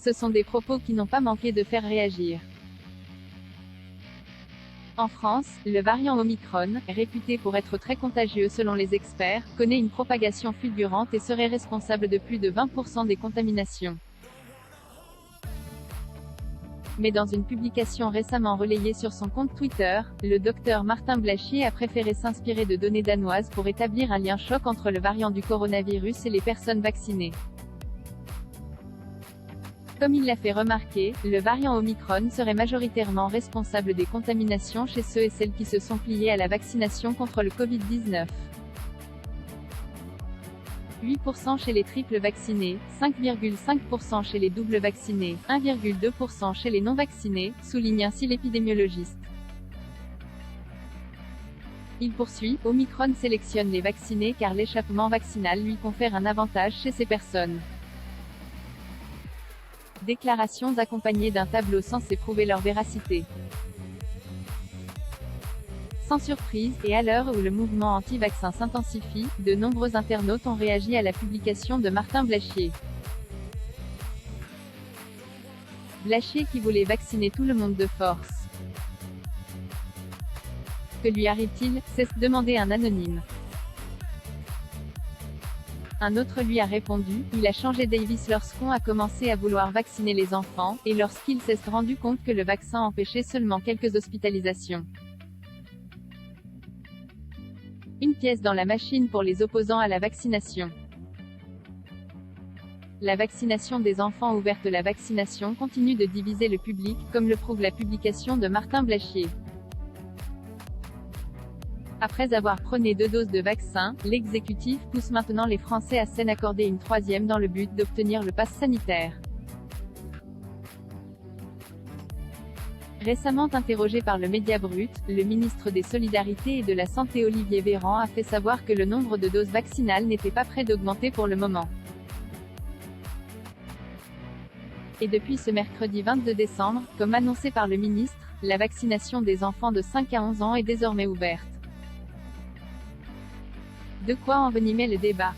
Ce sont des propos qui n'ont pas manqué de faire réagir. En France, le variant Omicron, réputé pour être très contagieux selon les experts, connaît une propagation fulgurante et serait responsable de plus de 20% des contaminations. Mais dans une publication récemment relayée sur son compte Twitter, le docteur Martin Blachier a préféré s'inspirer de données danoises pour établir un lien choc entre le variant du coronavirus et les personnes vaccinées. Comme il l'a fait remarquer, le variant Omicron serait majoritairement responsable des contaminations chez ceux et celles qui se sont pliés à la vaccination contre le Covid-19. 8% chez les triples vaccinés, 5,5% chez les doubles vaccinés, 1,2% chez les non-vaccinés, souligne ainsi l'épidémiologiste. Il poursuit, Omicron sélectionne les vaccinés car l'échappement vaccinal lui confère un avantage chez ces personnes. Déclarations accompagnées d'un tableau censé prouver leur véracité. Sans surprise, et à l'heure où le mouvement anti-vaccin s'intensifie, de nombreux internautes ont réagi à la publication de Martin Blachier. Blachier qui voulait vacciner tout le monde de force. Que lui arrive-t-il? C'est demandé un anonyme. Un autre lui a répondu, il a changé. Davis lorsqu'on a commencé à vouloir vacciner les enfants, et lorsqu'il s'est rendu compte que le vaccin empêchait seulement quelques hospitalisations. Une pièce dans la machine pour les opposants à la vaccination. La vaccination des enfants ouverte. La vaccination continue de diviser le public, comme le prouve la publication de Martin Blachier. Après avoir prôné 2 doses de vaccin, l'exécutif pousse maintenant les Français à s'en accorder une 3e dans le but d'obtenir le pass sanitaire. Récemment interrogé par le Média Brut, le ministre des Solidarités et de la Santé Olivier Véran a fait savoir que le nombre de doses vaccinales n'était pas près d'augmenter pour le moment. Et depuis ce mercredi 22 décembre, comme annoncé par le ministre, la vaccination des enfants de 5 à 11 ans est désormais ouverte. De quoi envenimer le débat.